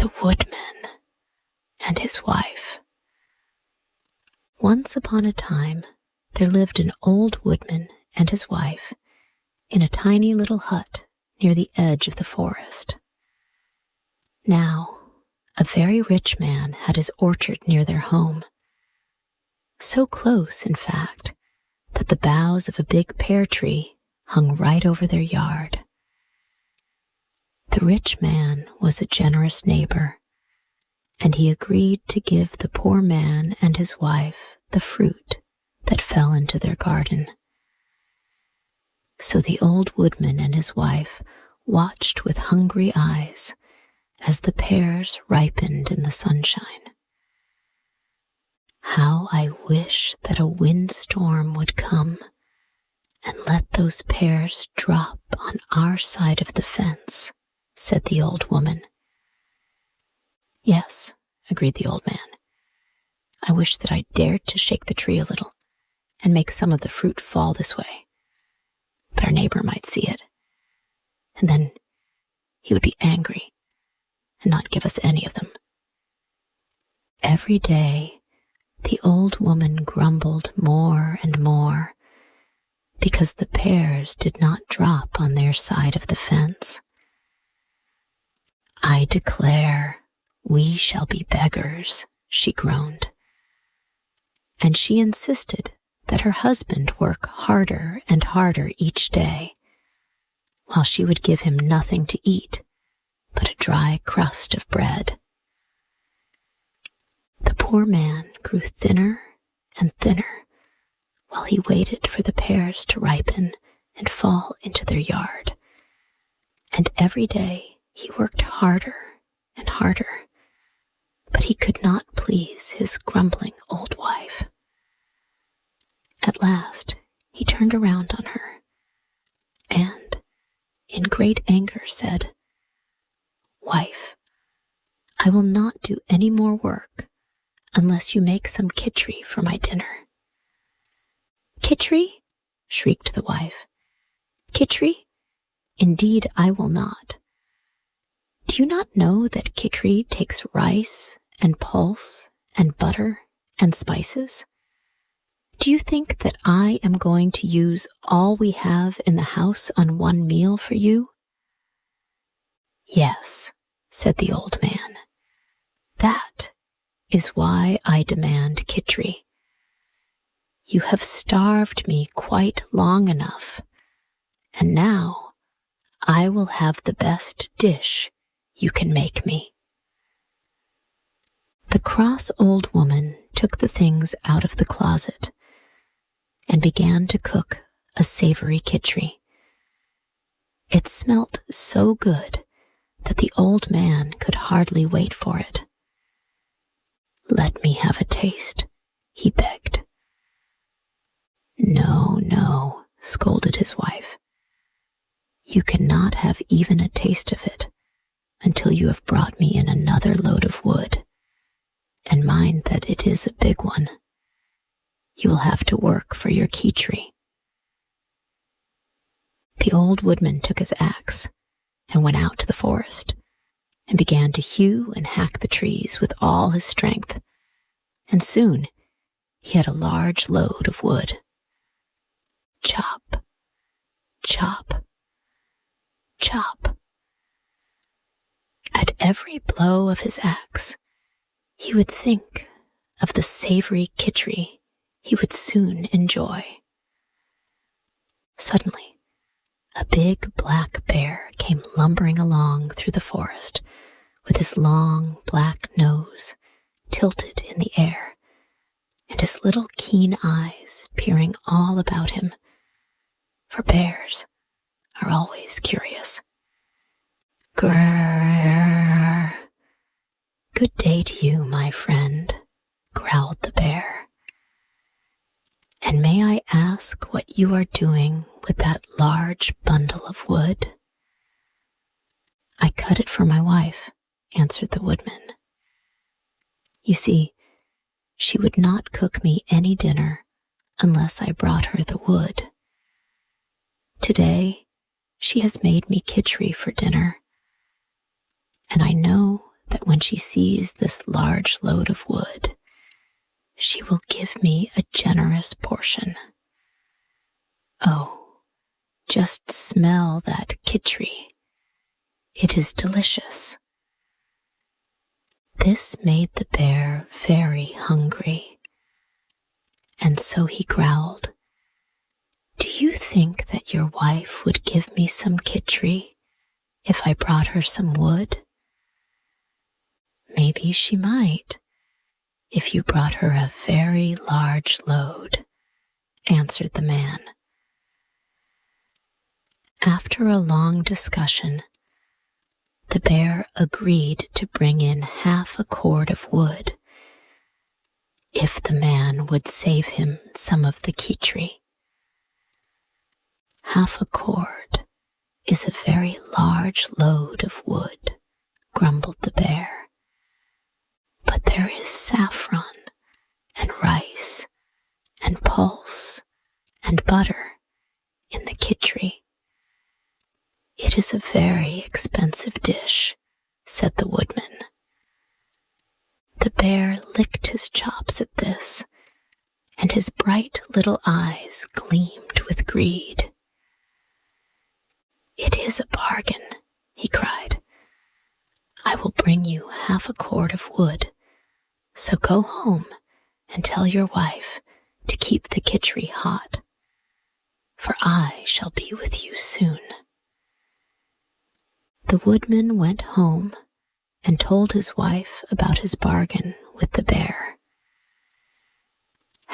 The Woodman and his wife. Once upon a time, there lived an old woodman and his wife in a tiny little hut near the edge of the forest. Now, a very rich man had his orchard near their home, so close, in fact, that the boughs of a big pear tree hung right over their yard. The rich man was a generous neighbor, and he agreed to give the poor man and his wife the fruit that fell into their garden. So the old woodman and his wife watched with hungry eyes as the pears ripened in the sunshine. How I wish that a windstorm would come and let those pears drop on our side of the fence, said the old woman. Yes, agreed the old man. I wish that I dared to shake the tree a little and make some of the fruit fall this way. But our neighbor might see it, and then he would be angry and not give us any of them. Every day, the old woman grumbled more and more because the pears did not drop on their side of the fence. I declare we shall be beggars, she groaned. And she insisted that her husband work harder and harder each day, while she would give him nothing to eat but a dry crust of bread. The poor man grew thinner and thinner while he waited for the pears to ripen and fall into their yard, and every day he worked harder and harder, but he could not please his grumbling old wife. At last, he turned around on her and, in great anger, said, "Wife, I will not do any more work unless you make some kitchery for my dinner." "Kitchery?" shrieked the wife. "Kitchery? Indeed, I will not. Do you not know that kitchery takes rice and pulse and butter and spices? Do you think that I am going to use all we have in the house on one meal for you?" "Yes," said the old man. "That is why I demand kitchery. You have starved me quite long enough, and now I will have the best dish you can make me." The cross old woman took the things out of the closet and began to cook a savory kitchery. It smelt so good that the old man could hardly wait for it. "Let me have a taste," he begged. "No, no," scolded his wife. "You cannot have even a taste of it until you have brought me in another load of wood, and mind that it is a big one. You will have to work for your kitchery." The old woodman took his axe and went out to the forest and began to hew and hack the trees with all his strength, and soon he had a large load of wood. Chop, chop, chop. At every blow of his axe, he would think of the savory kitchery he would soon enjoy. Suddenly, a big black bear came lumbering along through the forest with his long black nose tilted in the air and his little keen eyes peering all about him, for bears are always curious. "Grrr! Good day to you, my friend," growled the bear. "And may I ask what you are doing with that large bundle of wood?" "I cut it for my wife," answered the woodman. "You see, she would not cook me any dinner unless I brought her the wood. Today, she has made me kitchery for dinner, and I know that when when she sees this large load of wood, she will give me a generous portion. Oh, just smell that khichdi. It is delicious." This made the bear very hungry, and so he growled, "Do you think that your wife would give me some khichdi if I brought her some wood?" "Maybe she might, if you brought her a very large load," answered the man. After a long discussion, the bear agreed to bring in half a cord of wood if the man would save him some of the khichdi. "Half a cord is a very large load of wood," grumbled the bear. "But there is saffron and rice and pulse and butter in the khichdi. It is a very expensive dish," said the woodman. The bear licked his chops at this, and his bright little eyes gleamed with greed. "It is a bargain," he cried. "I will bring you half a cord of wood, so go home and tell your wife to keep the khichdi hot, for I shall be with you soon." The woodman went home and told his wife about his bargain with the bear.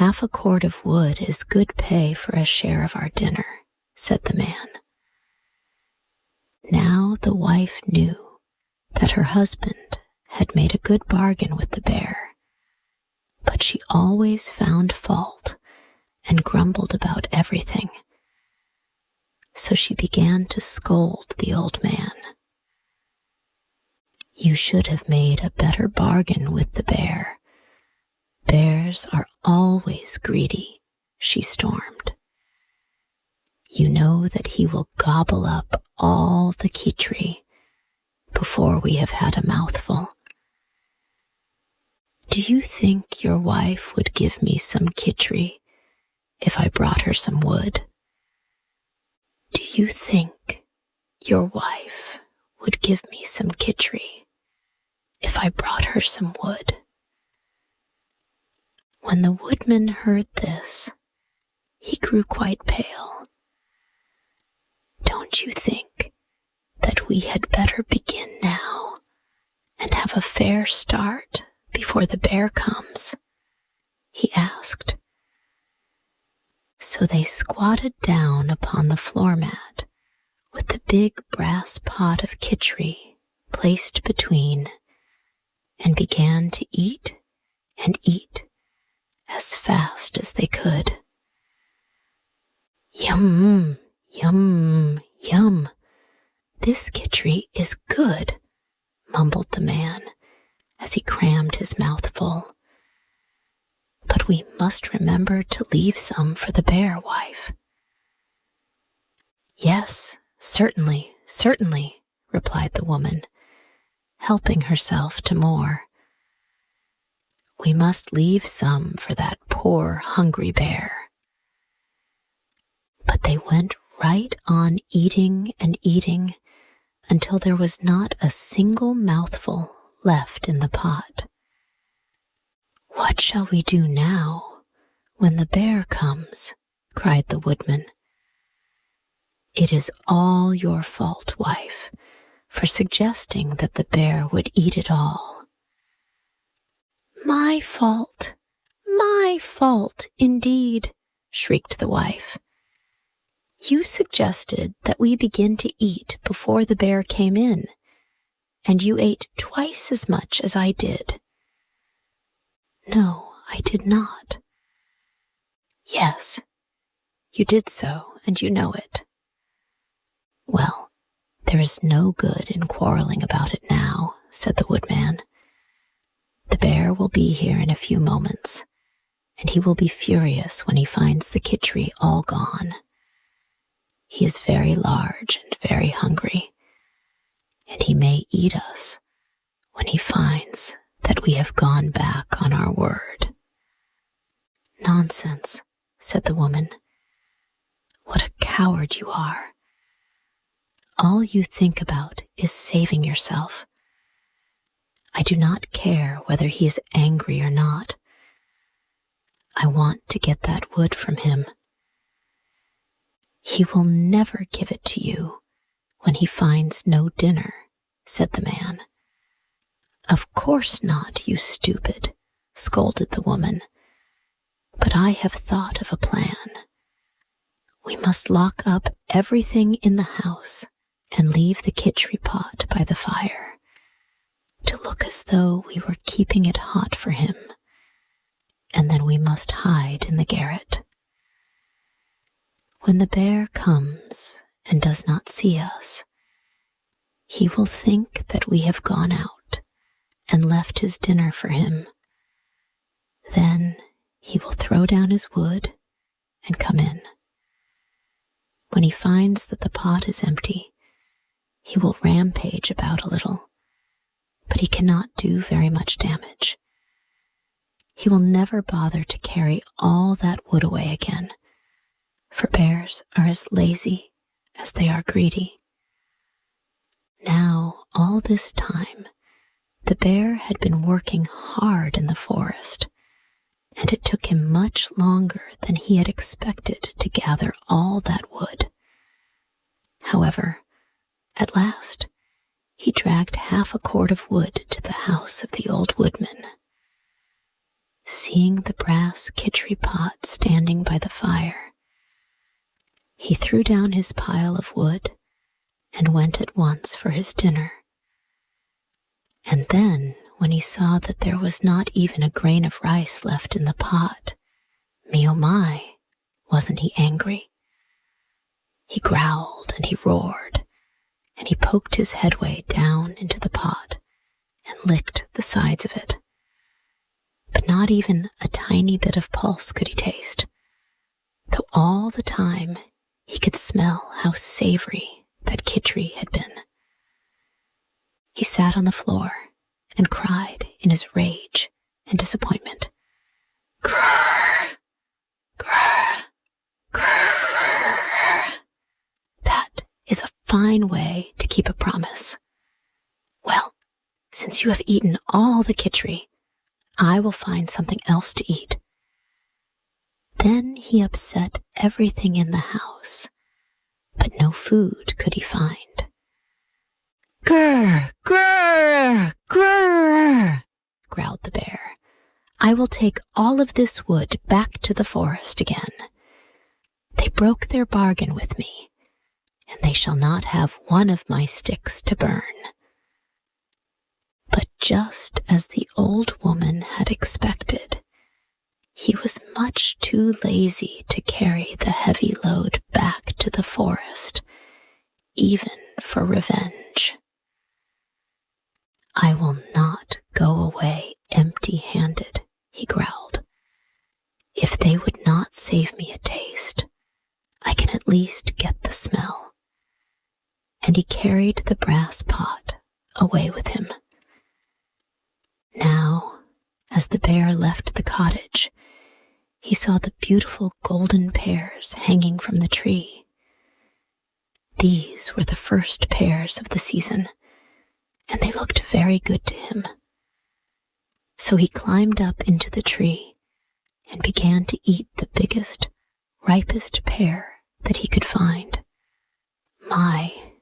"Half a cord of wood is good pay for a share of our dinner," said the man. Now the wife knew that her husband had made a good bargain with the bear, but she always found fault and grumbled about everything. So she began to scold the old man. "You should have made a better bargain with the bear. Bears are always greedy," she stormed. "You know that he will gobble up all the khichdi before we have had a mouthful. Do you think your wife would give me some khichdi if I brought her some wood? Do you think your wife would give me some khichdi if I brought her some wood?" When the woodman heard this, he grew quite pale. "Don't you think that we had better begin now and have a fair start before the bear comes?" he asked. So they squatted down upon the floor mat with the big brass pot of khichdi placed between, and began to eat and eat as fast as they could. "Yum, yum, yum. This khichdi is good," mumbled the man as he crammed his mouth full. "But we must remember to leave some for the bear, wife." "Yes, certainly, certainly," replied the woman, helping herself to more. "We must leave some for that poor hungry bear." But they went right on eating and eating until there was not a single mouthful left in the pot. "What shall we do now when the bear comes?" cried the woodman. "It is all your fault, wife, for suggesting that the bear would eat it all." "My fault, indeed," shrieked the wife. "You suggested that we begin to eat before the bear came in, and you ate twice as much as I did." "No, I did not." "Yes, you did so, and you know it." "Well, there is no good in quarreling about it now," said the woodman. "The bear will be here in a few moments, and he will be furious when he finds the khichdi all gone. He is very large and very hungry, and he may eat us, when he finds that we have gone back on our word." "Nonsense," said the woman. "What a coward you are. All you think about is saving yourself. I do not care whether he is angry or not. I want to get that wood from him. He will never give it to you when he finds no dinner," said the man. "Of course not, you stupid," scolded the woman. "But I have thought of a plan. We must lock up everything in the house and leave the kitchery pot by the fire, to look as though we were keeping it hot for him, and then we must hide in the garret. When the bear comes and does not see us, he will think that we have gone out and left his dinner for him. Then he will throw down his wood and come in. When he finds that the pot is empty, he will rampage about a little, but he cannot do very much damage. He will never bother to carry all that wood away again, for bears are as lazy as they are greedy." Now, all this time, the bear had been working hard in the forest, and it took him much longer than he had expected to gather all that wood. However, at last, he dragged half a cord of wood to the house of the old woodman. Seeing the brass kitchery pot standing by the fire, he threw down his pile of wood and went at once for his dinner. And then, when he saw that there was not even a grain of rice left in the pot, me oh my, wasn't he angry? He growled and he roared, and he poked his headway down into the pot and licked the sides of it. But not even a tiny bit of pulse could he taste, though all the time he could smell how savory that kitchery had been. He sat on the floor and cried in his rage and disappointment, "Grrr! Grrr! Grrr! That is a fine way to keep a promise. Well, since you have eaten all the kitchery, I will find something else to eat." Then he upset everything in the house, but no food could he find. "Grrr! Grrr! Grrr!" growled the bear. "I will take all of this wood back to the forest again. They broke their bargain with me, and they shall not have one of my sticks to burn." But just as the old woman had expected, he was much too lazy to carry the heavy load back to the forest, even for revenge. "I will not go away empty-handed," he growled. "If they would not save me a taste, I can at least get the smell." And he carried the brass pot away with him. Now, as the bear left the cottage, he saw the beautiful golden pears hanging from the tree. These were the first pears of the season, and they looked very good to him. So he climbed up into the tree and began to eat the biggest, ripest pear that he could find. My,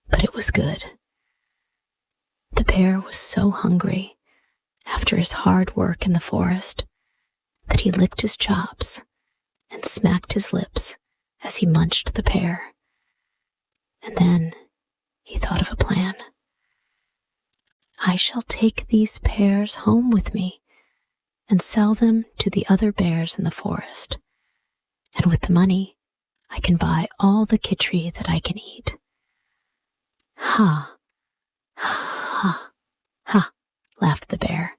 but it was good. The bear was so hungry after his hard work in the forest that he licked his chops and smacked his lips as he munched the pear. And then he thought of a plan. "I shall take these pears home with me and sell them to the other bears in the forest, and with the money I can buy all the kitchery that I can eat." "Ha, ha, ha," laughed the bear.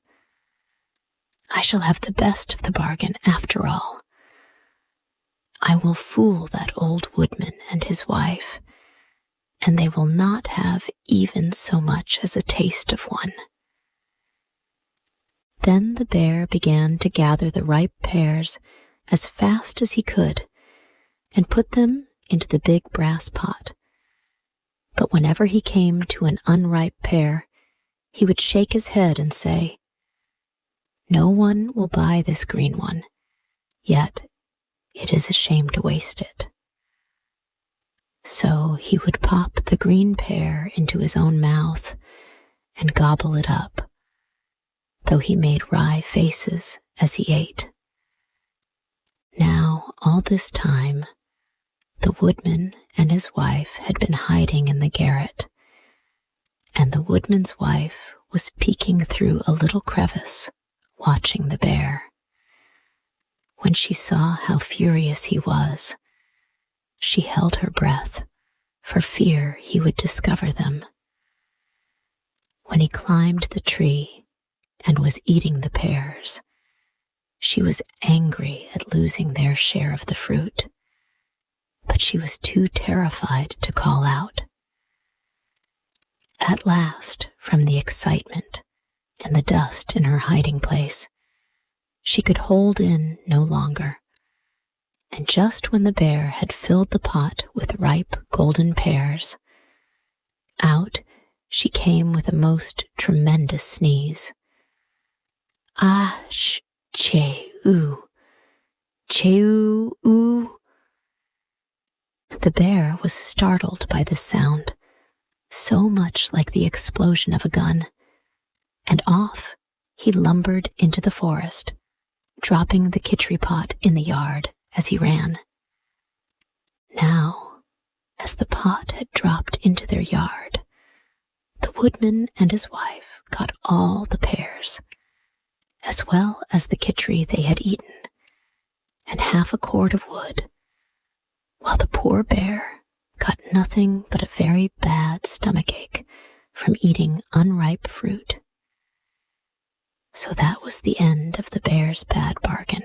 "I shall have the best of the bargain after all. I will fool that old woodman and his wife, and they will not have even so much as a taste of one." Then the bear began to gather the ripe pears as fast as he could and put them into the big brass pot. But whenever he came to an unripe pear, he would shake his head and say, "No one will buy this green one, yet it is a shame to waste it." So he would pop the green pear into his own mouth and gobble it up, though he made wry faces as he ate. Now, all this time, the woodman and his wife had been hiding in the garret, and the woodman's wife was peeking through a little crevice, watching the bear. When she saw how furious he was, she held her breath for fear he would discover them. When he climbed the tree and was eating the pears, she was angry at losing their share of the fruit, but she was too terrified to call out. At last, from the excitement and the dust in her hiding place, she could hold in no longer, and just when the bear had filled the pot with ripe golden pears, out she came with a most tremendous sneeze. "Ah, che-oo, che-oo." The bear was startled by this sound, so much like the explosion of a gun, and off he lumbered into the forest, dropping the kitchery pot in the yard as he ran. Now, as the pot had dropped into their yard, the woodman and his wife got all the pears, as well as the kitchery they had eaten, and half a cord of wood, while the poor bear got nothing but a very bad stomachache from eating unripe fruit. So that was the end of the bear's bad bargain.